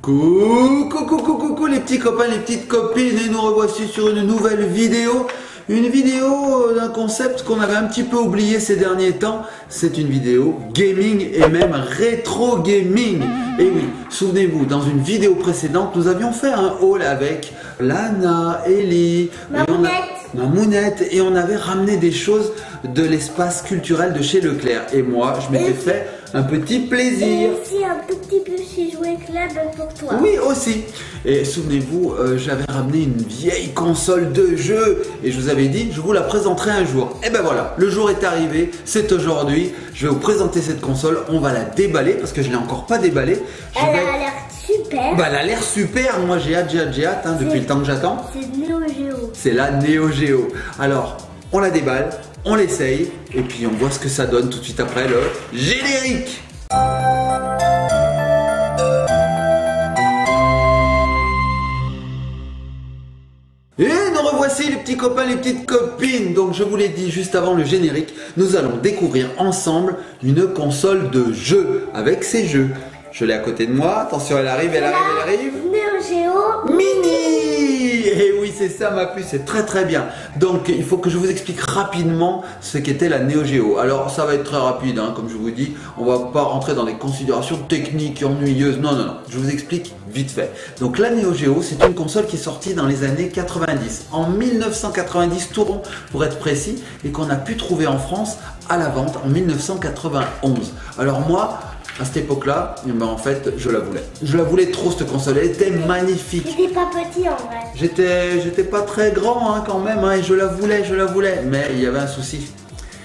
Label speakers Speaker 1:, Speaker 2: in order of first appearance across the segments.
Speaker 1: Coucou les petits copains, les petites copines, et nous revoici sur une nouvelle vidéo. Une vidéo d'un concept qu'on avait un petit peu oublié ces derniers temps. C'est une vidéo gaming et même rétro gaming. Et oui, souvenez-vous, dans une vidéo précédente, nous avions fait un haul avec Lana, Ellie, Mamounette, et on avait ramené des choses de l'espace culturel de chez Leclerc. Et moi, je m'étais fait un petit plaisir.
Speaker 2: Et aussi un tout petit peu chez Jouet Club pour toi.
Speaker 1: Oui, aussi. Et souvenez-vous, j'avais ramené une vieille console de jeu et je vous avais dit, je vous la présenterai un jour. Et ben voilà, le jour est arrivé, c'est aujourd'hui. Je vais vous présenter cette console, on va la déballer parce que je ne l'ai encore pas déballée.
Speaker 2: Elle a l'air super.
Speaker 1: Bah, elle a l'air super, moi j'ai hâte hein, depuis le temps que j'attends.
Speaker 2: C'est Neo Geo.
Speaker 1: C'est la Neo Geo. Alors, on la déballe, on l'essaye et puis on voit ce que ça donne tout de suite après le générique. Et nous revoici les petits copains, les petites copines. Donc je vous l'ai dit juste avant le générique, nous allons découvrir ensemble une console de jeu avec ses jeux. Je l'ai à côté de moi, attention elle arrive.
Speaker 2: Neo Geo
Speaker 1: Mini. Et oui c'est ça ma puce, c'est très bien. Donc il faut que je vous explique rapidement ce qu'était la Neo Geo. Alors ça va être très rapide hein, comme je vous dis, on va pas rentrer dans des considérations techniques et ennuyeuses. Non, je vous explique vite fait. Donc la Neo Geo c'est une console qui est sortie dans les années 90. En 1990 tout rond pour être précis, et qu'on a pu trouver en France à la vente en 1991. Alors moi, à cette époque-là, ben en fait, je la voulais. Je la voulais trop cette console, elle était magnifique.
Speaker 2: J'étais pas petit en vrai.
Speaker 1: J'étais pas très grand hein, quand même, hein, et je la voulais. Mais il y avait un souci,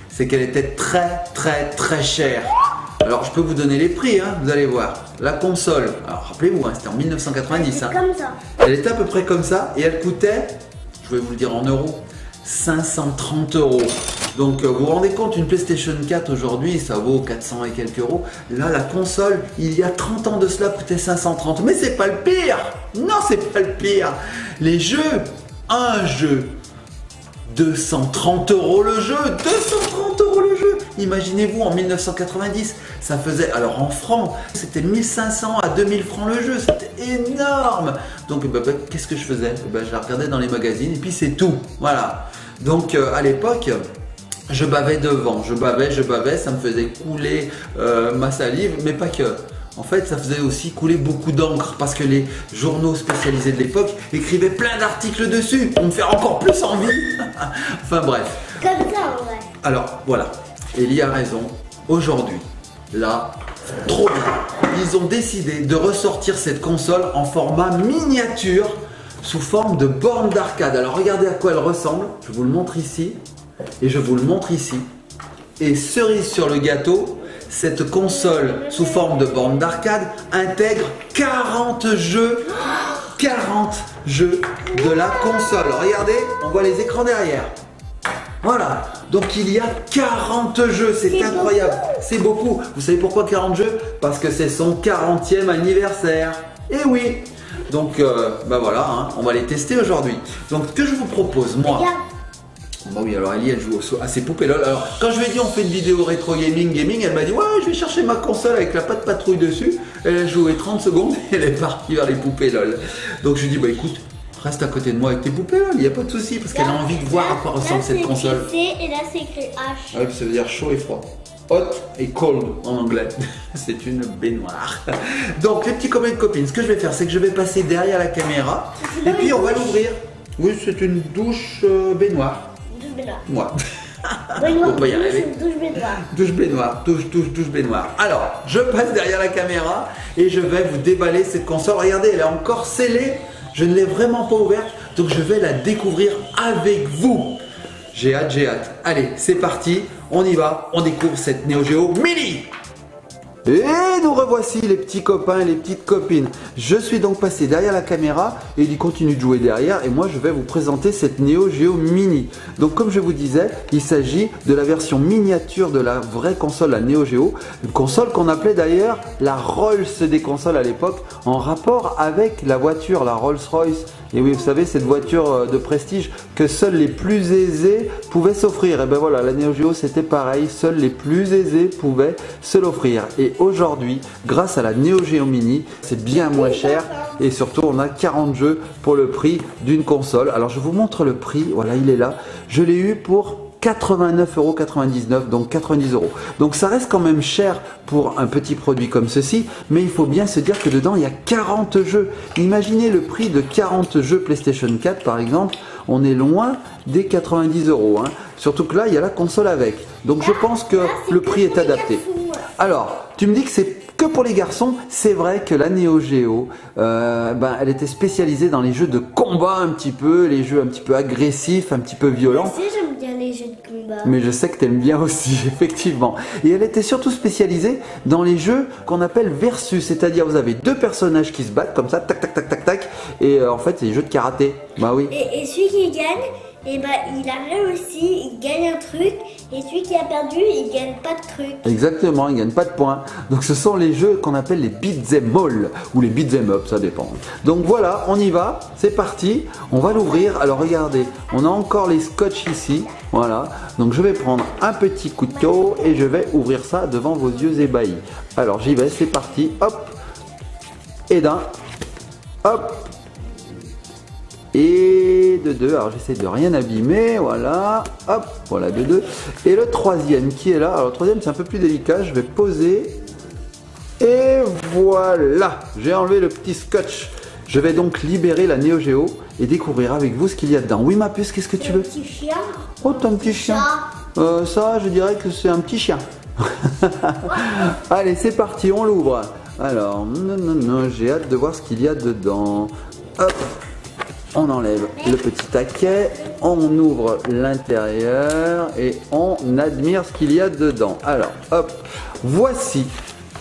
Speaker 1: c'est qu'elle était très chère. Alors je peux vous donner les prix, hein, vous allez voir. La console, alors rappelez-vous, hein, c'était en 1990. Hein.
Speaker 2: Comme ça.
Speaker 1: Elle était à peu près comme ça et elle coûtait, je vais vous le dire en euros, 530 €. Donc vous vous rendez compte, une PlayStation 4 aujourd'hui ça vaut 400 et quelques euros. Là la console il y a 30 ans de cela coûtait 530. Mais c'est pas le pire. Non, c'est pas le pire. Les jeux, un jeu 230 € le jeu. 230 € le jeu. Imaginez-vous en 1990 ça faisait, alors en francs c'était 1500 à 2000 francs le jeu. C'était énorme. Donc qu'est-ce que je faisais? Je la regardais dans les magazines et puis c'est tout. Voilà. Donc à l'époque je bavais devant, je bavais, ça me faisait couler ma salive, mais pas que. En fait, ça faisait aussi couler beaucoup d'encre parce que les journaux spécialisés de l'époque écrivaient plein d'articles dessus pour me faire encore plus envie. Enfin bref.
Speaker 2: Comme ça en vrai.
Speaker 1: Alors voilà, Ellie a raison. Aujourd'hui, là, trop bien. Ils ont décidé de ressortir cette console en format miniature sous forme de borne d'arcade. Alors regardez à quoi elle ressemble. Je vous le montre ici. Et je vous le montre ici. Et cerise sur le gâteau, cette console sous forme de borne d'arcade intègre 40 jeux. 40 jeux de la console. Regardez, on voit les écrans derrière. Voilà, donc il y a 40 jeux, c'est incroyable. C'est beaucoup. Vous savez pourquoi 40 jeux? Parce que c'est son 40e anniversaire. Et oui. Donc voilà, hein, on va les tester aujourd'hui. Donc ce que je vous propose, moi... Bah oui, alors Ellie elle joue à ses poupées LOL. Alors quand je lui ai dit on fait une vidéo rétro gaming, elle m'a dit ouais je vais chercher ma console avec la patte patrouille dessus. Elle a joué 30 secondes et elle est partie vers les poupées LOL. Donc je lui ai dit bah écoute, reste à côté de moi avec tes poupées LOL, il n'y a pas de souci parce qu'elle a envie de voir à quoi ressemble cette console.
Speaker 2: Et là c'est écrit H.
Speaker 1: Ouais, ça veut dire chaud et froid. Hot et cold en anglais. C'est une baignoire. Donc les petits copains et copines, ce que je vais faire c'est que je vais passer derrière la caméra et puis on va l'ouvrir. Oui, c'est une douche baignoire. Moi.
Speaker 2: On
Speaker 1: va y arriver.
Speaker 2: Douche baignoire.
Speaker 1: Douche baignoire. Alors, je passe derrière la caméra et je vais vous déballer cette console. Regardez, elle est encore scellée. Je ne l'ai vraiment pas ouverte. Donc, je vais la découvrir avec vous. J'ai hâte. Allez, c'est parti. On y va. On découvre cette Neo Geo Mini. Et nous revoici les petits copains et les petites copines. Je suis donc passé derrière la caméra et il continue de jouer derrière et moi je vais vous présenter cette Neo Geo Mini. Donc comme je vous disais, il s'agit de la version miniature de la vraie console, la Neo Geo. Une console qu'on appelait d'ailleurs la Rolls des consoles à l'époque, en rapport avec la voiture, la Rolls-Royce. Et oui, vous savez, cette voiture de prestige que seuls les plus aisés pouvaient s'offrir. Et ben voilà, la Neo Geo c'était pareil, seuls les plus aisés pouvaient se l'offrir. Et aujourd'hui grâce à la Neo Geo Mini. C'est bien moins cher et surtout on a 40 jeux pour le prix d'une console. Alors je vous montre le prix, voilà il est là. Je l'ai eu pour 89,99 €, donc 90 €. Donc ça reste quand même cher pour un petit produit comme ceci, mais il faut bien se dire que dedans il y a 40 jeux. Imaginez le prix de 40 jeux PlayStation 4 par exemple, on est loin des 90 €. Hein. Surtout que là il y a la console avec. Donc je pense que le prix est adapté. Alors, tu me dis que c'est que pour les garçons, c'est vrai que la Neo Geo, elle était spécialisée dans les jeux de combat un petit peu, les jeux un petit peu agressifs, un petit peu violents.
Speaker 2: Moi aussi, j'aime bien les jeux de combat.
Speaker 1: Mais je sais que tu aimes bien aussi, effectivement. Et elle était surtout spécialisée dans les jeux qu'on appelle versus, c'est-à-dire vous avez deux personnages qui se battent comme ça, tac tac tac tac tac, et en fait c'est des jeux de karaté. Bah oui.
Speaker 2: Et celui qui gagne, il a réussi, il gagne un truc, et celui qui a perdu, il gagne pas de truc.
Speaker 1: Exactement, il gagne pas de points. Donc ce sont les jeux qu'on appelle les beat'em all ou les beat'em up, ça dépend. Donc voilà, on y va, c'est parti. On va l'ouvrir. Alors regardez, on a encore les scotch ici. Voilà. Donc je vais prendre un petit couteau et je vais ouvrir ça devant vos yeux ébahis. Alors j'y vais, c'est parti. Hop. Et d'un. Hop. Et de deux, alors j'essaie de rien abîmer, voilà, hop, voilà de deux. Et le troisième qui est là, alors le troisième c'est un peu plus délicat, je vais poser. Et voilà, j'ai enlevé le petit scotch. Je vais donc libérer la Neo Geo et découvrir avec vous ce qu'il y a dedans. Oui ma puce, qu'est-ce que tu veux?
Speaker 2: Un petit chien.
Speaker 1: Oh t'as un petit chien. Ça je dirais que c'est un petit chien. Allez c'est parti, on l'ouvre. Alors, non, j'ai hâte de voir ce qu'il y a dedans. Hop. On enlève le petit taquet, on ouvre l'intérieur et on admire ce qu'il y a dedans. Alors, hop, voici,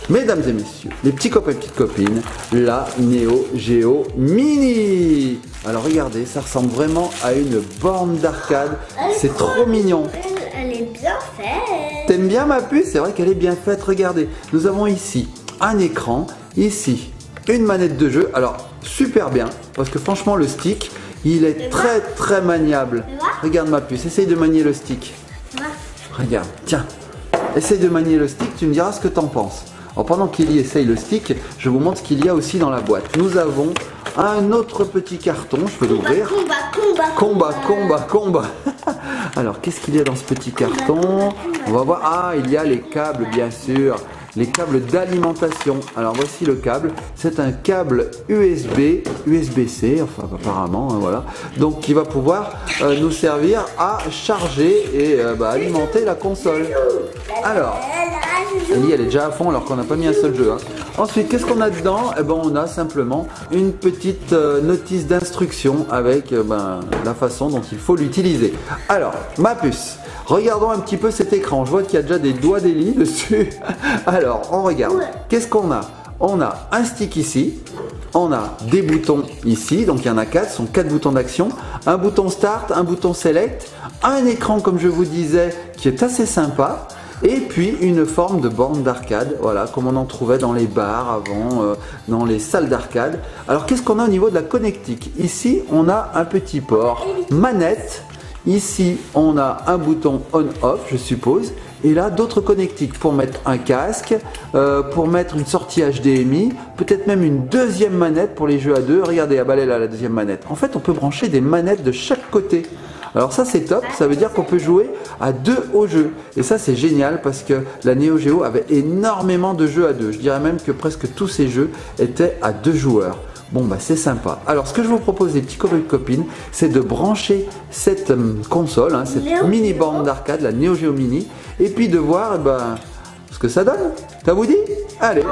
Speaker 1: mesdames et messieurs, les petits copains et petites copines, la Neo Geo Mini. Alors regardez, ça ressemble vraiment à une borne d'arcade, c'est trop mignon.
Speaker 2: Elle est bien faite.
Speaker 1: T'aimes bien ma puce? C'est vrai qu'elle est bien faite, regardez. Nous avons ici un écran, ici une manette de jeu, alors super bien, parce que franchement le stick, il est très maniable. Regarde ma puce, essaye de manier le stick. Regarde, tiens, essaye de manier le stick, tu me diras ce que t'en penses. Alors pendant qu'il y essaye le stick, je vous montre ce qu'il y a aussi dans la boîte. Nous avons un autre petit carton, je peux l'ouvrir. Combat. Alors qu'est-ce qu'il y a dans ce petit carton? On va voir, ah il y a les câbles bien sûr. Les câbles d'alimentation. Alors voici le câble. C'est un câble USB-C, enfin apparemment, hein, voilà. Donc qui va pouvoir nous servir à charger et alimenter la console. Alors, Ellie elle est déjà à fond alors qu'on n'a pas mis un seul jeu. Hein. Ensuite, qu'est-ce qu'on a dedans? Eh ben, on a simplement une petite notice d'instruction avec la façon dont il faut l'utiliser. Alors, ma puce. Regardons un petit peu cet écran. Je vois qu'il y a déjà des doigts d'Ellie dessus. Alors, on regarde. Qu'est-ce qu'on a? On a un stick ici. On a des boutons ici. Donc, il y en a 4. Ce sont 4 boutons d'action. Un bouton Start, un bouton Select. Un écran, comme je vous disais, qui est assez sympa. Et puis, une forme de borne d'arcade. Voilà, comme on en trouvait dans les bars avant, dans les salles d'arcade. Alors, qu'est-ce qu'on a au niveau de la connectique? Ici, on a un petit port manette. Ici, on a un bouton on-off, je suppose. Et là, d'autres connectiques pour mettre un casque, pour mettre une sortie HDMI, peut-être même une deuxième manette pour les jeux à deux. Regardez, elle est là, la deuxième manette. En fait, on peut brancher des manettes de chaque côté. Alors ça, c'est top. Ça veut dire qu'on peut jouer à deux au jeu. Et ça, c'est génial parce que la Neo Geo avait énormément de jeux à deux. Je dirais même que presque tous ces jeux étaient à deux joueurs. Bon c'est sympa. Alors ce que je vous propose les petits copains et copines, c'est de brancher cette console, hein, cette mini borne d'arcade, la Neo Geo Mini, et puis de voir ce que ça donne. Ça vous dit? Allez,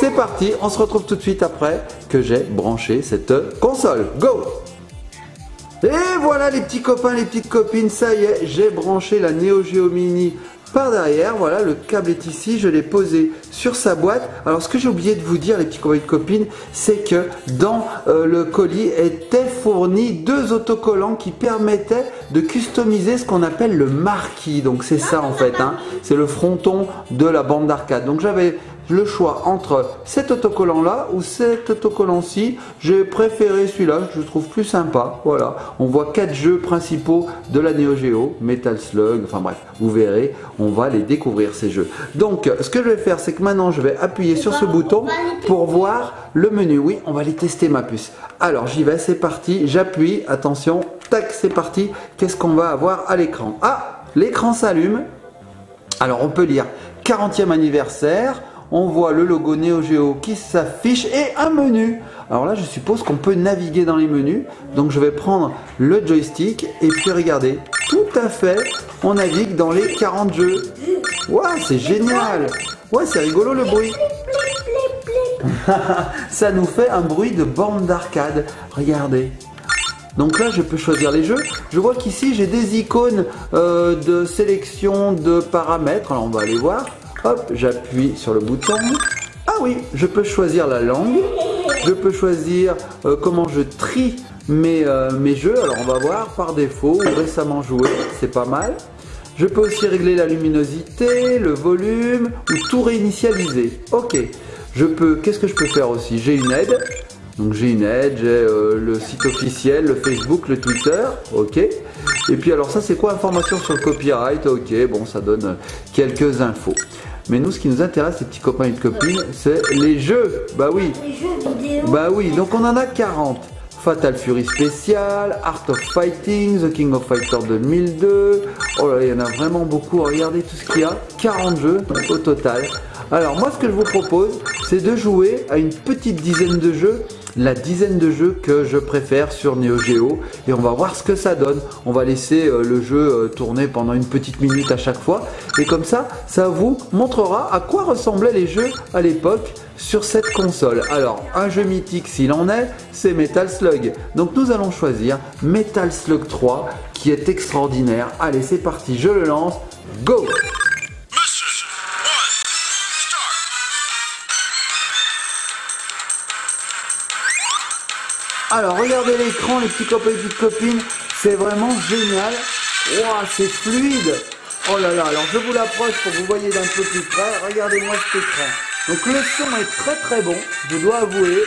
Speaker 1: c'est parti, on se retrouve tout de suite après que j'ai branché cette console. Go! Et voilà les petits copains, les petites copines, ça y est, j'ai branché la Neo Geo Mini par derrière, voilà, le câble est ici, je l'ai posé sur sa boîte. Alors ce que j'ai oublié de vous dire les petits copains et copines, c'est que dans le colis étaient fournis deux autocollants qui permettaient de customiser ce qu'on appelle le marquis. Donc c'est ça en fait, hein, c'est le fronton de la borne d'arcade. Donc j'avais le choix entre cet autocollant là ou cet autocollant ci. J'ai préféré celui-là, je le trouve plus sympa. Voilà, on voit 4 jeux principaux de la Neo Geo, Metal Slug, enfin bref, vous verrez, on va les découvrir ces jeux. Donc ce que je vais faire, c'est que maintenant je vais appuyer sur ce bouton pour voir le menu. Oui, on va les tester ma puce. Alors j'y vais, c'est parti, j'appuie, attention, tac, c'est parti. Qu'est-ce qu'on va avoir à l'écran? Ah, l'écran s'allume. Alors on peut lire 40e anniversaire, on voit le logo Neo Geo qui s'affiche et un menu. Alors là je suppose qu'on peut naviguer dans les menus, donc je vais prendre le joystick et puis regardez, tout à fait, on navigue dans les 40 jeux. Waouh, c'est génial. Ouais, c'est rigolo le bruit. Ça nous fait un bruit de borne d'arcade, regardez. Donc là je peux choisir les jeux. Je vois qu'ici j'ai des icônes de sélection de paramètres. Alors on va aller voir. Hop, j'appuie sur le bouton. Ah oui, je peux choisir la langue. Je peux choisir comment je trie mes jeux. Alors on va voir par défaut ou récemment joué, c'est pas mal. Je peux aussi régler la luminosité, le volume ou tout réinitialiser. Ok, qu'est-ce que je peux faire aussi? J'ai une aide. Donc j'ai une aide, j'ai le site officiel, le Facebook, le Twitter, ok. Et puis alors ça c'est quoi? Information sur le copyright, ok, bon ça donne quelques infos. Mais nous ce qui nous intéresse les petits copains et copines, c'est les jeux, bah oui.
Speaker 2: Les jeux vidéo.
Speaker 1: Bah oui, donc on en a 40. Fatal Fury Spécial, Art of Fighting, The King of Fighters 2002. Oh là là, il y en a vraiment beaucoup, regardez tout ce qu'il y a. 40 jeux au total. Alors moi ce que je vous propose, c'est de jouer à une petite dizaine de jeux, la dizaine de jeux que je préfère sur Neo Geo, et on va voir ce que ça donne. On va laisser le jeu tourner pendant une petite minute à chaque fois, et comme ça vous montrera à quoi ressemblaient les jeux à l'époque sur cette console. Alors un jeu mythique s'il en est, c'est Metal Slug. Donc nous allons choisir Metal Slug 3 qui est extraordinaire. Allez c'est parti, je le lance, go! Alors regardez l'écran les petits copains et petites copines, c'est vraiment génial. Wow, c'est fluide. Oh là là, alors je vous l'approche pour que vous voyez d'un peu plus près. Regardez-moi cet écran. Donc le son est très très bon, je dois avouer.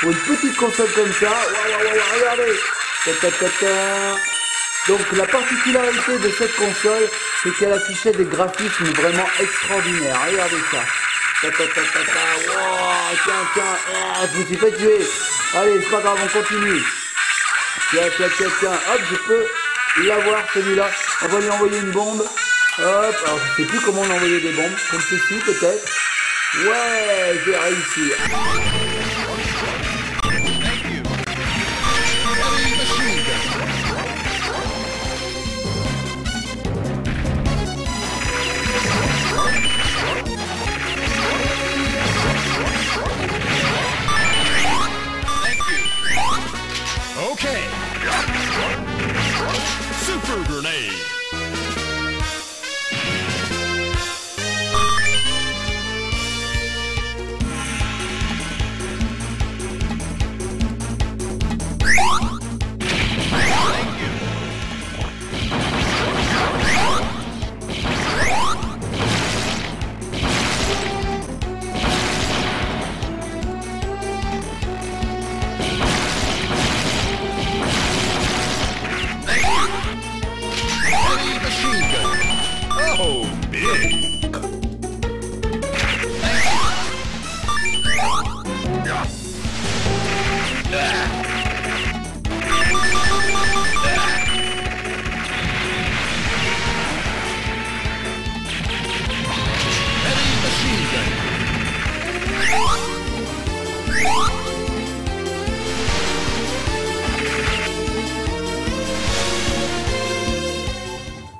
Speaker 1: Pour une petite console comme ça, waouh, regardez. Ta, ta, ta, ta. Donc la particularité de cette console, c'est qu'elle affichait des graphismes vraiment extraordinaires. Regardez ça. Ta, ta, ta, ta, ta. Wow, tiens, je me suis fait tuer. Allez, c'est pas grave, on continue. Tiens. Hop, je peux l'avoir celui-là. On va lui envoyer une bombe. Hop, alors je sais plus comment on envoyait des bombes. Comme ceci peut-être. Ouais, j'ai réussi.
Speaker 3: Okay. Super grenade. Oh, big. Heavy machine gun.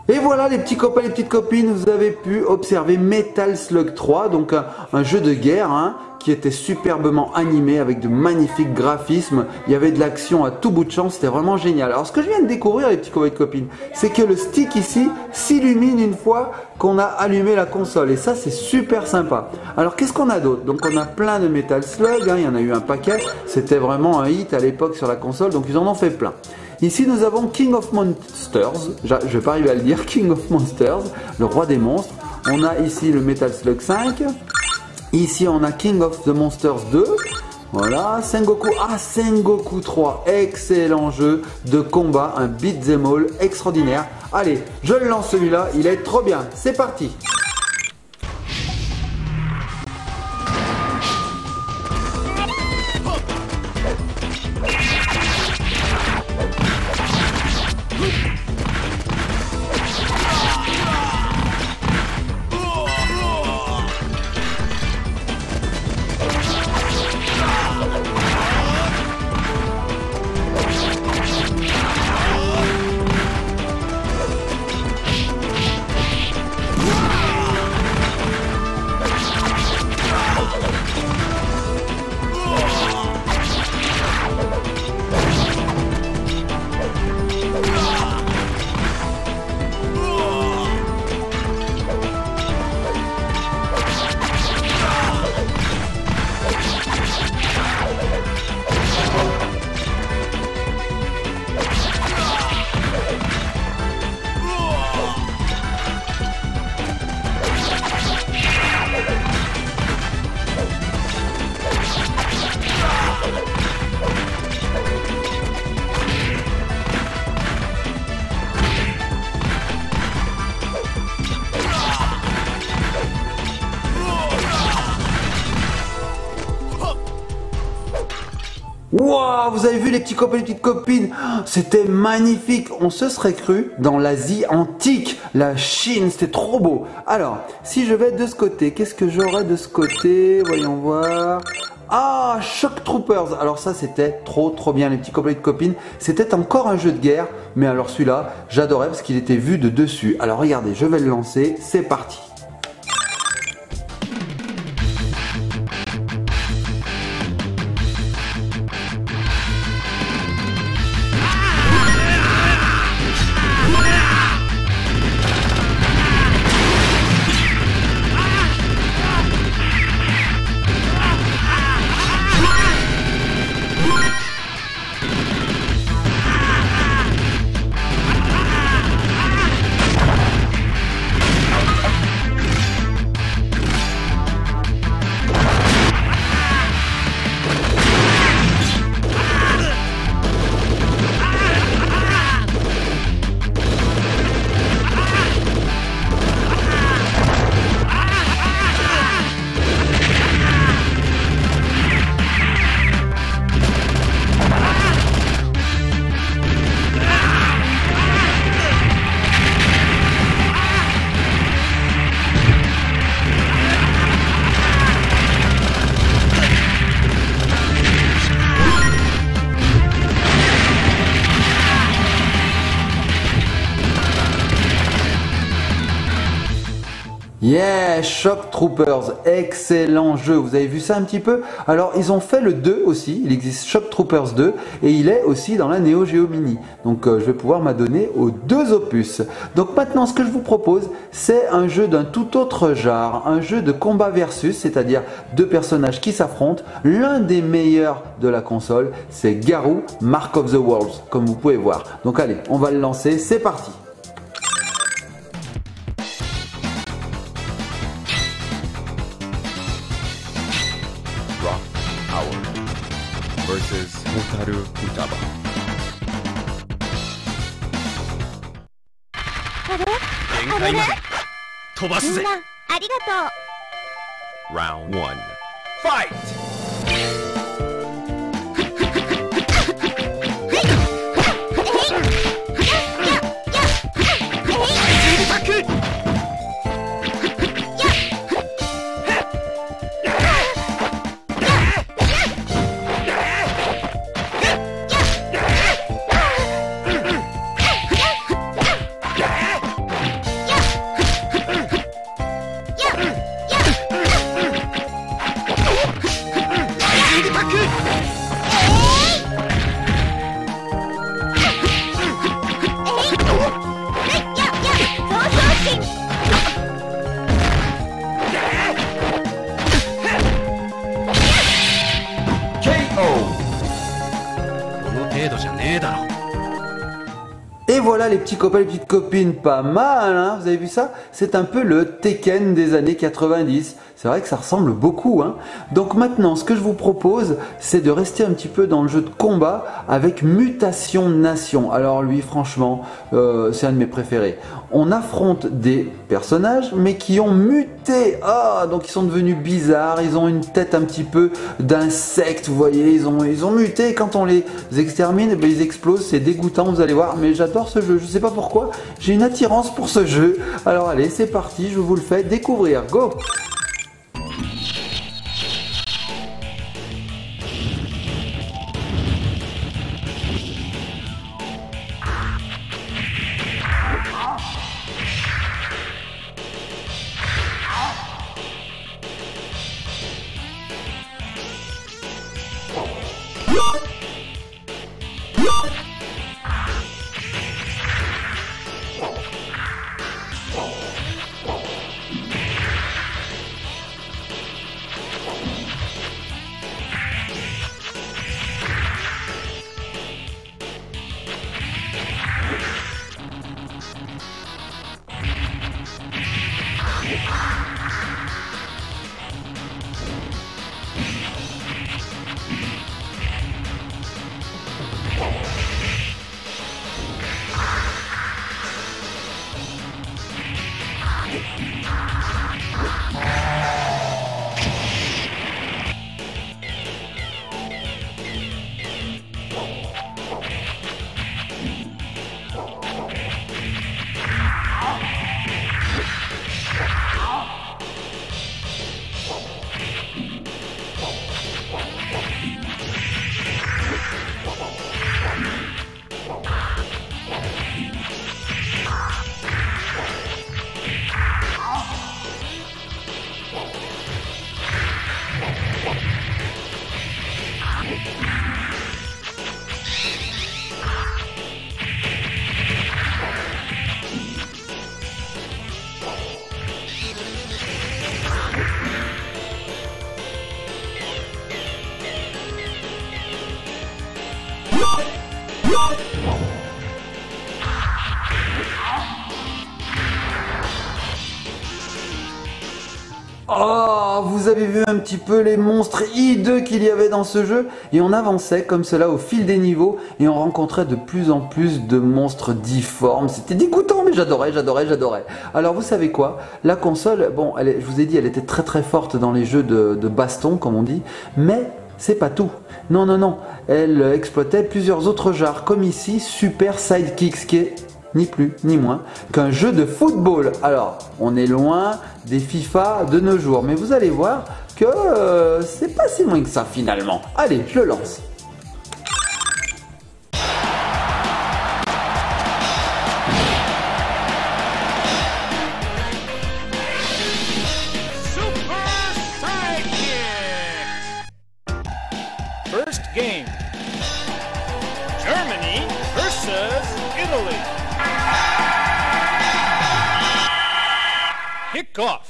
Speaker 1: Et voilà les petits copains et les petites copines, vous avez pu observer Metal Slug 3, donc un jeu de guerre hein, qui était superbement animé avec de magnifiques graphismes. Il y avait de l'action à tout bout de champ, c'était vraiment génial. Alors ce que je viens de découvrir les petits copains et copines, c'est que le stick ici s'illumine une fois qu'on a allumé la console et ça c'est super sympa. Alors qu'est-ce qu'on a d'autre? Donc on a plein de Metal Slug, hein, il y en a eu un paquet, c'était vraiment un hit à l'époque sur la console, donc ils en ont fait plein. Ici nous avons King of Monsters, je vais pas arriver à le dire, King of Monsters, le roi des monstres. On a ici le Metal Slug 5, Ici, on a King of the Monsters 2. Voilà, Sengoku. Ah, Sengoku 3. Excellent jeu de combat, un beat'em all extraordinaire. Allez, je le lance celui-là, il est trop bien. C'est parti. Wow, vous avez vu les petits copains et les petites copines? C'était magnifique. On se serait cru dans l'Asie antique, la Chine, c'était trop beau. Alors, si je vais de ce côté, qu'est-ce que j'aurai de ce côté? Voyons voir. Ah, Shock Troopers. Alors ça, c'était trop bien les petits copains et les copines. C'était encore un jeu de guerre, mais alors celui-là, j'adorais parce qu'il était vu de dessus. Alors regardez, je vais le lancer, c'est parti. Yeah, Shock Troopers, excellent jeu, vous avez vu ça un petit peu? Alors ils ont fait le 2 aussi, il existe Shock Troopers 2 et il est aussi dans la Neo Geo Mini. Donc je vais pouvoir m'adonner aux deux opus. Donc maintenant ce que je vous propose, c'est un jeu d'un tout autre genre, un jeu de combat versus, c'est-à-dire deux personnages qui s'affrontent. L'un des meilleurs de la console, c'est Garou, Mark of the Wolves, comme vous pouvez voir. Donc allez, on va le lancer, c'est parti.
Speaker 3: versus Hotaru Futaba. 限界まで飛ばすぜ。
Speaker 4: みんなありがとう。
Speaker 3: Round 1 Fight!
Speaker 1: Et voilà les petits copains et les petites copines, pas mal hein, vous avez vu ça? C'est un peu le Tekken des années 90, C'est vrai que ça ressemble beaucoup, hein. Donc maintenant, ce que je vous propose, c'est de rester un petit peu dans le jeu de combat avec Mutation Nation. Alors lui, franchement, c'est un de mes préférés. On affronte des personnages, mais qui ont muté. Ah, donc ils sont devenus bizarres, ils ont une tête un petit peu d'insecte, vous voyez, ils ont muté. Et quand on les extermine, eh bien, ils explosent, c'est dégoûtant, vous allez voir. Mais j'adore ce jeu, je sais pas pourquoi, j'ai une attirance pour ce jeu. Alors allez, c'est parti, je vous le fais découvrir. Go! Oh, vous avez vu un petit peu les monstres hideux qu'il y avait dans ce jeu, et on avançait comme cela au fil des niveaux et on rencontrait de plus en plus de monstres difformes. C'était dégoûtant, mais j'adorais. Alors vous savez quoi, la console, bon, je vous ai dit, elle était très forte dans les jeux de baston comme on dit, mais c'est pas tout. Non, elle exploitait plusieurs autres genres, comme ici Super Sidekicks, qui est ni plus ni moins qu'un jeu de football. Alors, on est loin des FIFA de nos jours, mais vous allez voir que c'est pas si loin que ça finalement. Allez, je le lance.
Speaker 3: First game. Germany versus Italy. Kick off.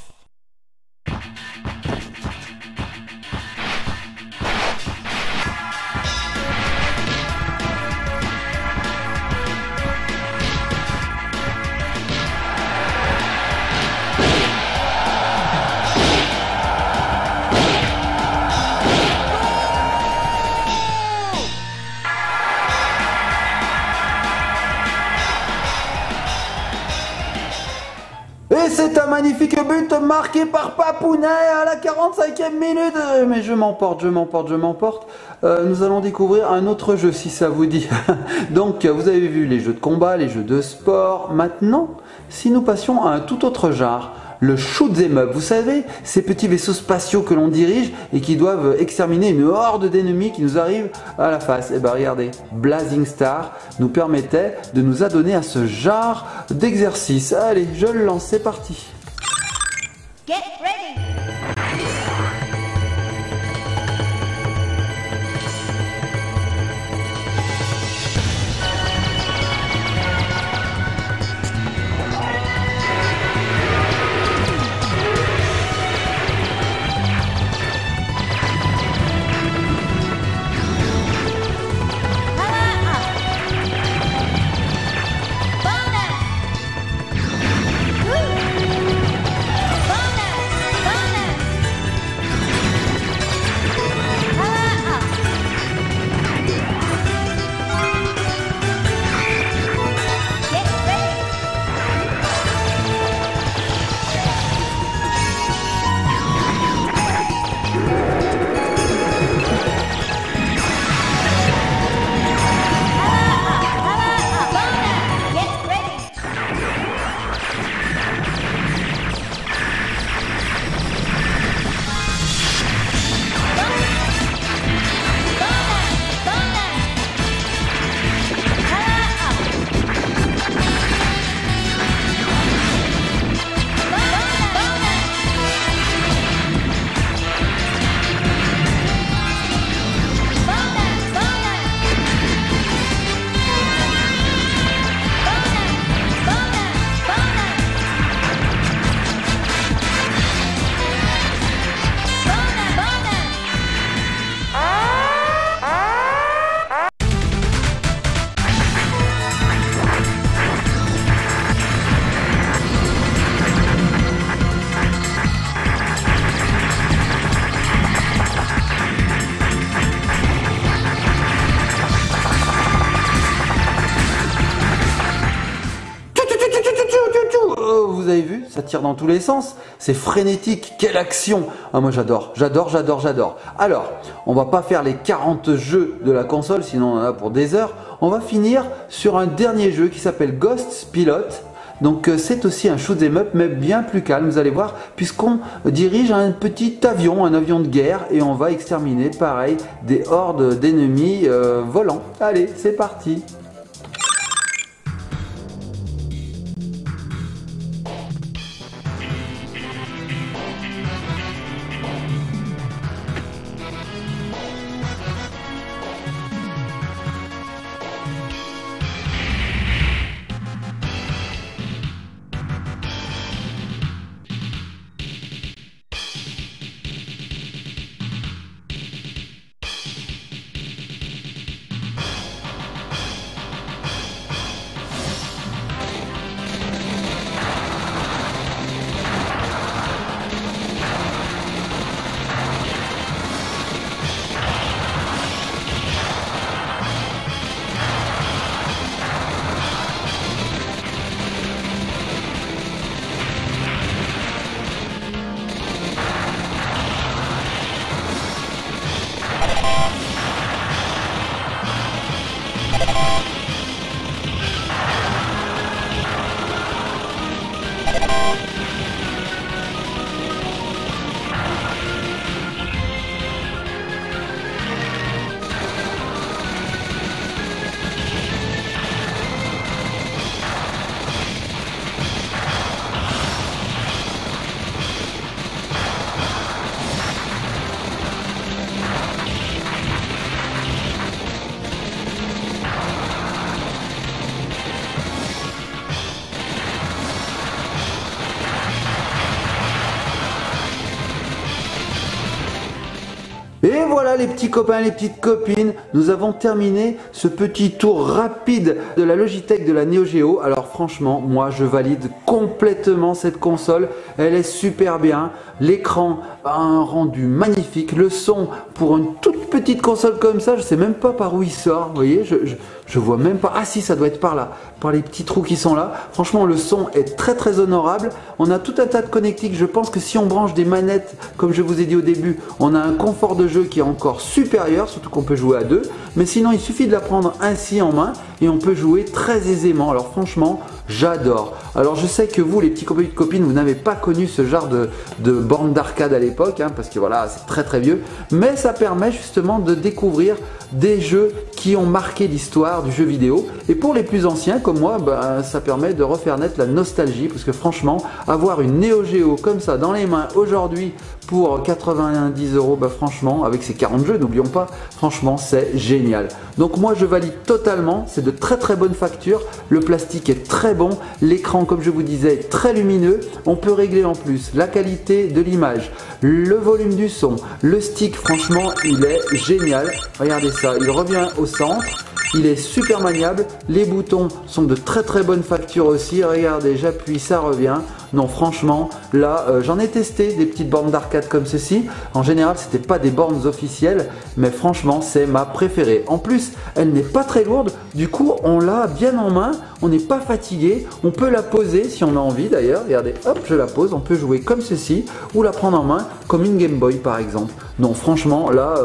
Speaker 1: Et c'est un magnifique but marqué par Papounet à la 45e minute. Mais je m'emporte. Nous allons découvrir un autre jeu si ça vous dit. Donc vous avez vu les jeux de combat, les jeux de sport. Maintenant, si nous passions à un tout autre genre, le shoot 'em up. Vous savez, ces petits vaisseaux spatiaux que l'on dirige et qui doivent exterminer une horde d'ennemis qui nous arrivent à la face. Et ben regardez, Blazing Star nous permettait de nous adonner à ce genre d'exercice. Allez, je le lance, c'est parti.
Speaker 4: Get ready. Bonus!
Speaker 1: ça tire dans tous les sens, c'est frénétique, quelle action! Ah, moi j'adore. Alors, on va pas faire les 40 jeux de la console, sinon on en a pour des heures. On va finir sur un dernier jeu qui s'appelle Ghost Pilot. Donc c'est aussi un shoot 'em up mais bien plus calme, vous allez voir, puisqu'on dirige un petit avion, un avion de guerre, et on va exterminer pareil des hordes d'ennemis volants. Allez, c'est parti. Et voilà les petits copains, les petites copines, nous avons terminé ce petit tour rapide de la Logitech de la Neo Geo. Alors franchement, moi je valide complètement cette console, elle est super bien, l'écran a un rendu magnifique, le son pour une toute petite console comme ça, je sais même pas par où il sort, vous voyez, je vois même pas, ah si ça doit être par là, par les petits trous qui sont là. Franchement le son est très honorable, on a tout un tas de connectiques, je pense que si on branche des manettes, comme je vous ai dit au début, on a un confort de jeu qui est encore supérieur, surtout qu'on peut jouer à deux, mais sinon il suffit de la prendre ainsi en main et on peut jouer très aisément. Alors franchement j'adore. Alors je sais que vous les petits copains et copines, vous n'avez pas connu ce genre de borne d'arcade à l'époque, hein, parce que voilà c'est très vieux, mais ça permet justement de découvrir des jeux qui ont marqué l'histoire du jeu vidéo, et pour les plus anciens comme moi, ça permet de refaire naître la nostalgie, parce que franchement avoir une Neo Geo comme ça dans les mains aujourd'hui pour 90 €, franchement avec ces 40 jeux, n'oublions pas, franchement c'est génial. Donc moi je valide totalement, c'est de très bonne facture, le plastique est très bon, l'écran comme je vous disais est très lumineux, on peut régler en plus la qualité de l'image, le volume du son, le stick, franchement il est génial, regardez ça, il revient au centre. Il est super maniable, les boutons sont de très bonne facture aussi, regardez j'appuie ça revient. Non franchement là j'en ai testé des petites bornes d'arcade comme ceci, en général c'était pas des bornes officielles mais franchement c'est ma préférée. En plus elle n'est pas très lourde, du coup on l'a bien en main, on n'est pas fatigué, on peut la poser si on a envie d'ailleurs, regardez hop je la pose, on peut jouer comme ceci ou la prendre en main comme une Game Boy par exemple. Non franchement là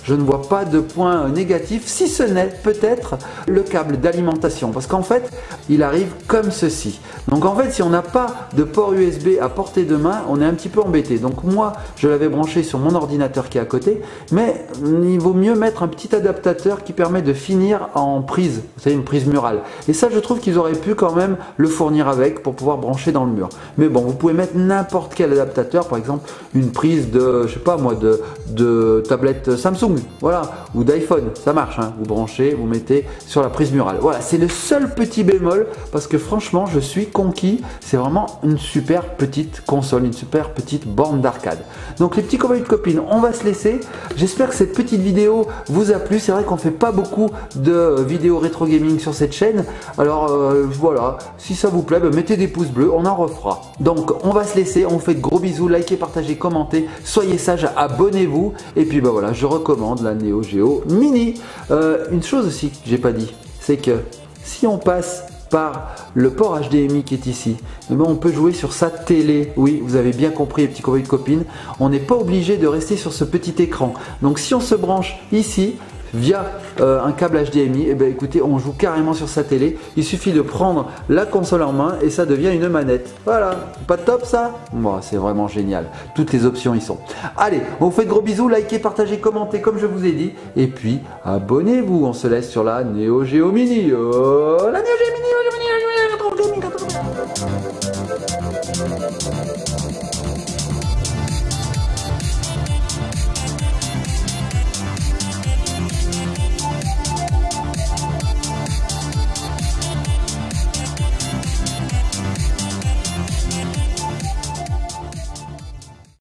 Speaker 1: je ne vois pas de point négatif, si ce n'est peut-être le câble d'alimentation, parce qu'en fait il arrive comme ceci. Donc en fait si on n'a pas de port USB à portée de main, on est un petit peu embêté. Donc moi je l'avais branché sur mon ordinateur qui est à côté, mais il vaut mieux mettre un petit adaptateur qui permet de finir en prise, vous savez, une prise murale. Et ça je trouve qu'ils auraient pu quand même le fournir avec pour pouvoir brancher dans le mur. Mais bon, vous pouvez mettre n'importe quel adaptateur, par exemple une prise de, je sais pas moi, de tablette Samsung, voilà, ou d'iPhone, ça marche, hein. Vous branchez, vous mettez sur la prise murale. Voilà, c'est le seul petit bémol, parce que franchement je suis conquis, c'est vraiment une super petite console, une super petite borne d'arcade. Donc les petits copains et copines, on va se laisser. J'espère que cette petite vidéo vous a plu. C'est vrai qu'on fait pas beaucoup de vidéos rétro gaming sur cette chaîne. Alors voilà, si ça vous plaît, mettez des pouces bleus, on en refera. Donc on va se laisser, on vous fait de gros bisous, likez, partagez, commentez, soyez sages, abonnez-vous. Et puis voilà, je recommande la Neo Geo Mini. Une chose aussi que j'ai pas dit, c'est que si on passe par le port HDMI qui est ici. Eh ben, on peut jouer sur sa télé. Oui, vous avez bien compris les petits copains et copines. On n'est pas obligé de rester sur ce petit écran. Donc si on se branche ici via un câble HDMI, eh ben, écoutez, on joue carrément sur sa télé. Il suffit de prendre la console en main et ça devient une manette. Voilà, pas top ça? Bon, c'est vraiment génial. Toutes les options y sont. Allez, on vous fait de gros bisous, likez, partagez, commentez comme je vous ai dit. Et puis, abonnez-vous. On se laisse sur la Neo Geo Mini. Oh, la Neo Geo Mini.